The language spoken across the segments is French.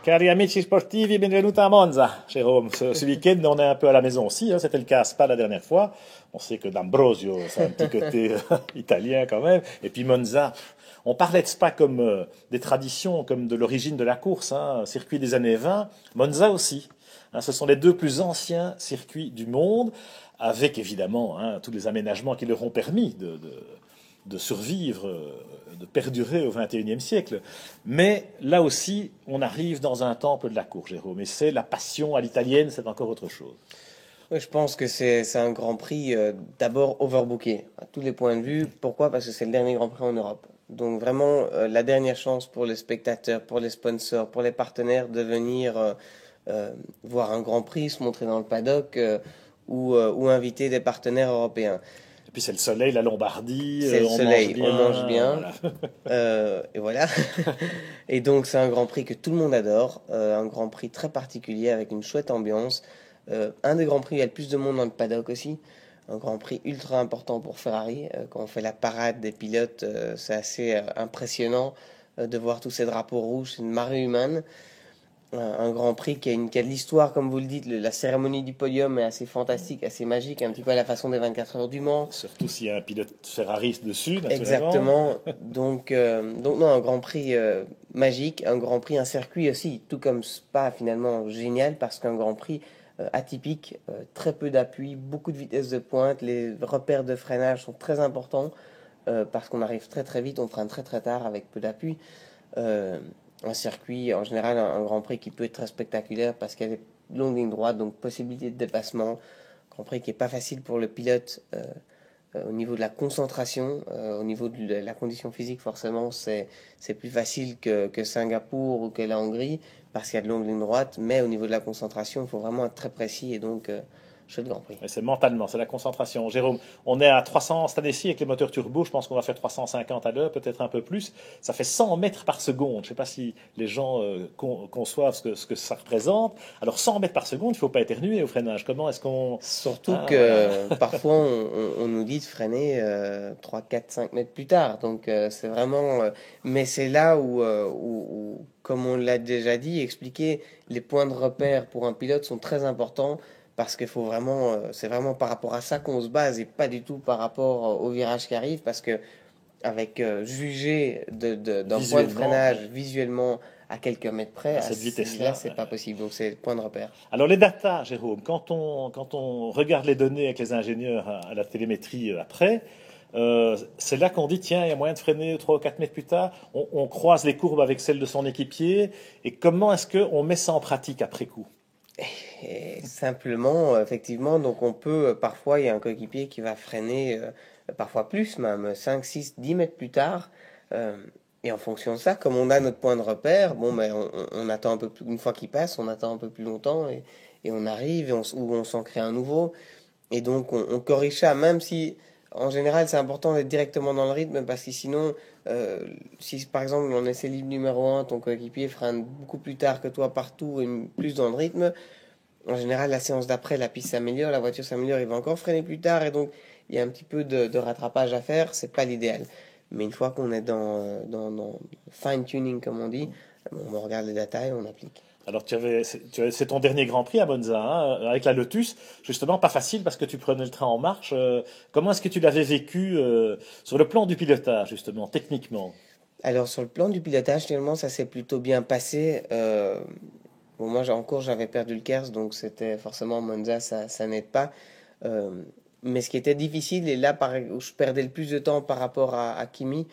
Cari amici sportivi, benvenuti à Monza, Jérôme. Ce week-end, on est un peu à la maison aussi. Hein, c'était le cas à Spa la dernière fois. On sait que D'Ambrosio, c'est un petit côté italien quand même. Et puis Monza, on parlait de Spa comme des traditions, comme de l'origine de la course, hein, circuit des années 20. Monza aussi. Hein, ce sont les deux plus anciens circuits du monde, avec évidemment hein, tous les aménagements qui leur ont permis de survivre, de perdurer au XXIe siècle. Mais là aussi, on arrive dans un temple de la cour, Jérôme. Et c'est la passion à l'italienne, c'est encore autre chose. Oui, je pense que c'est un Grand Prix d'abord overbooké à tous les points de vue. Pourquoi? Parce que c'est le dernier Grand Prix en Europe. Donc vraiment la dernière chance pour les spectateurs, pour les sponsors, pour les partenaires de venir voir un Grand Prix, se montrer dans le paddock ou inviter des partenaires européens. Et puis c'est le soleil, la Lombardie, C'est le on mange soleil, bien. on mange bien, Voilà. et voilà. Et donc c'est un Grand Prix que tout le monde adore, un Grand Prix très particulier avec une chouette ambiance. Un des Grands Prix où il y a le plus de monde dans le paddock aussi. Un Grand Prix ultra important pour Ferrari. Quand on fait la parade des pilotes, c'est assez impressionnant de voir tous ces drapeaux rouges. C'est une marée humaine. Un Grand Prix qui a de l'histoire, comme vous le dites. La cérémonie du podium est assez fantastique, assez magique, un petit peu à la façon des 24 heures du Mans. Surtout s'il y a un pilote Ferrari dessus, naturellement. Exactement. Donc non, un Grand Prix magique, un Grand Prix, un circuit aussi, tout comme Spa finalement génial parce qu'un Grand Prix atypique, très peu d'appui, beaucoup de vitesse de pointe, les repères de freinage sont très importants parce qu'on arrive très très vite, on freine très très tard avec peu d'appui. Euh, un circuit, en général, un Grand Prix qui peut être très spectaculaire parce qu'il y a des longues lignes droites, donc possibilité de dépassement. Grand Prix qui est pas facile pour le pilote au niveau de la concentration, au niveau de la condition physique, forcément, c'est plus facile que Singapour ou que la Hongrie parce qu'il y a de longues lignes droites, mais au niveau de la concentration, il faut vraiment être très précis et donc chouette Grand Prix. Mais c'est mentalement, c'est la concentration. Jérôme, on est à 300 cette année-ci avec les moteurs turbo. Je pense qu'on va faire 350 à l'heure, peut-être un peu plus. Ça fait 100 mètres par seconde. Je ne sais pas si les gens conçoivent ce que ça représente. Alors 100 mètres par seconde, il ne faut pas éternuer au freinage. Comment est-ce qu'on... Surtout Ah, voilà. que parfois on nous dit de freiner 3, 4, 5 mètres plus tard. Donc c'est vraiment... mais c'est là où, comme on l'a déjà dit, expliquer les points de repère pour un pilote sont très importants parce qu'il faut vraiment... c'est vraiment par rapport à ça qu'on se base et pas du tout par rapport au virage qui arrive parce que avec juger d'un point de Visuellement, freinage ouais, visuellement à quelques mètres près, à cette là vitesse-là. c'est pas possible. Donc c'est le point de repère. Alors les datas, Jérôme, quand on regarde les données avec les ingénieurs à la télémétrie après, c'est là qu'on dit, tiens, il y a moyen de freiner 3 ou 4 mètres plus tard. On croise les courbes avec celles de son équipier. Et comment est-ce qu'on met ça en pratique après coup? Et simplement, effectivement, donc on peut, parfois, il y a un coéquipier qui va freiner, parfois plus même, 5 6 10 mètres plus tard. euh, et en fonction de ça, comme on a notre point de repère, bon, ben, on attend un peu plus, une fois qu'il passe, on attend un peu plus longtemps et on arrive ou on s'en crée un nouveau. Et donc, on corrige ça, même si, en général, c'est important d'être directement dans le rythme parce que sinon, euh, si par exemple, on essaie libre numéro un, ton coéquipier freine beaucoup plus tard que toi partout et plus dans le rythme. En général, la séance d'après, la piste s'améliore, la voiture s'améliore, il va encore freiner plus tard et donc il y a un petit peu de rattrapage à faire. C'est pas l'idéal. Mais une fois qu'on est dans fine-tuning, comme on dit, on regarde les datas et on applique. Alors c'est ton dernier Grand Prix à Monza, hein, avec la Lotus. Justement, pas facile parce que tu prenais le train en marche. Comment est-ce que tu l'avais vécu sur le plan du pilotage, justement, techniquement? Alors, sur le plan du pilotage, finalement, ça s'est plutôt bien passé. Bon, moi, en cours, j'avais perdu le KERS, donc c'était forcément Monza, ça n'aide pas. Euh, mais ce qui était difficile, et là où je perdais le plus de temps par rapport à Kimi,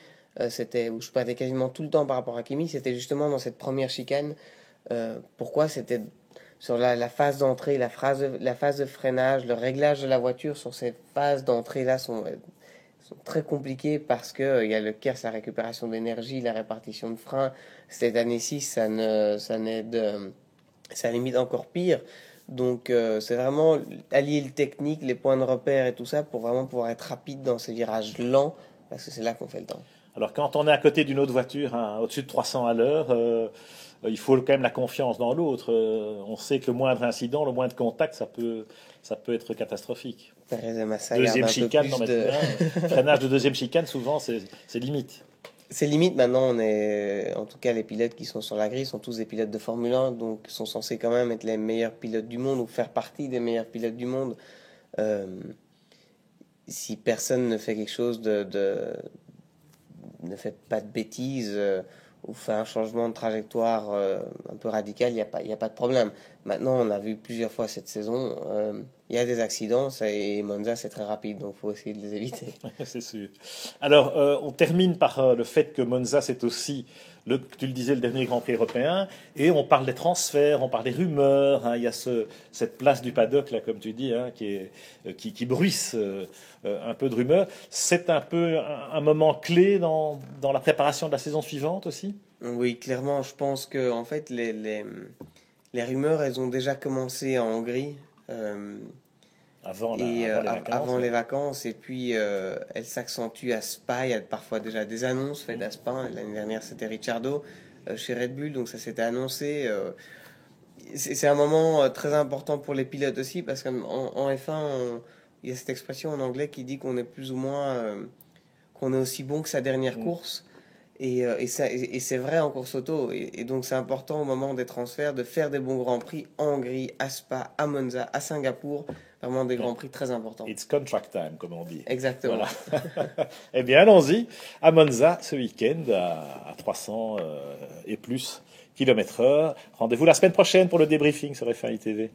c'était où je perdais quasiment tout le temps par rapport à Kimi, c'était justement dans cette première chicane. Pourquoi? C'était sur la phase d'entrée, la phase de freinage, le réglage de la voiture sur ces phases d'entrée-là sont très compliquées parce que il y a le KERS, la récupération d'énergie, la répartition de frein. Cette année-ci, ça n'aide, ça limite encore pire. Donc c'est vraiment allier le technique, les points de repère et tout ça pour vraiment pouvoir être rapide dans ces virages lents parce que c'est là qu'on fait le temps. Alors quand on est à côté d'une autre voiture, hein, au-dessus de 300 à l'heure, il faut quand même la confiance dans l'autre. On sait que le moindre incident, le moindre contact, ça peut être catastrophique. Perez et Massa gardent Deuxième un peu chicane, plus non, de... maintenant, freinage de deuxième chicane, souvent, c'est limite. C'est limite maintenant, en tout cas les pilotes qui sont sur la grille sont tous des pilotes de Formule 1, donc sont censés quand même être les meilleurs pilotes du monde ou faire partie des meilleurs pilotes du monde. Euh, Si personne ne fait quelque chose ne fait pas de bêtises ou fait un changement de trajectoire un peu radical, il y a pas de problème. Maintenant, on a vu plusieurs fois cette saison, il y a des accidents et Monza c'est très rapide, donc il faut essayer de les éviter. C'est sûr. Alors, on termine par le fait que Monza, c'est aussi, tu le disais, le dernier Grand Prix européen, et on parle des transferts, on parle des rumeurs, hein, il y a cette place du paddock, là, comme tu dis, hein, qui bruisse un peu de rumeurs. C'est un peu un moment clé dans la préparation de la saison suivante aussi. Oui, clairement, je pense que en fait les rumeurs, elles ont déjà commencé en Hongrie. Avant, avant les Avant vacances. les vacances, et puis elle s'accentue à Spa. Il y a parfois déjà des annonces faites à Spa. L'année dernière, c'était Ricciardo chez Red Bull, donc ça s'était annoncé. C'est un moment très important pour les pilotes aussi, parce qu'en F1, il y a cette expression en anglais qui dit qu'on est plus ou moins, qu'on est aussi bon que sa dernière course. Et c'est vrai en course auto. Et donc c'est important au moment des transferts de faire des bons grands prix en Hongrie, à Spa, à Monza, à Singapour. Vraiment des grands prix très importants. It's contract time, comme on dit. Exactement. Voilà. Eh bien, allons-y à Monza ce week-end à 300 et plus kilomètres heure. Rendez-vous la semaine prochaine pour le débriefing sur F1 ITV.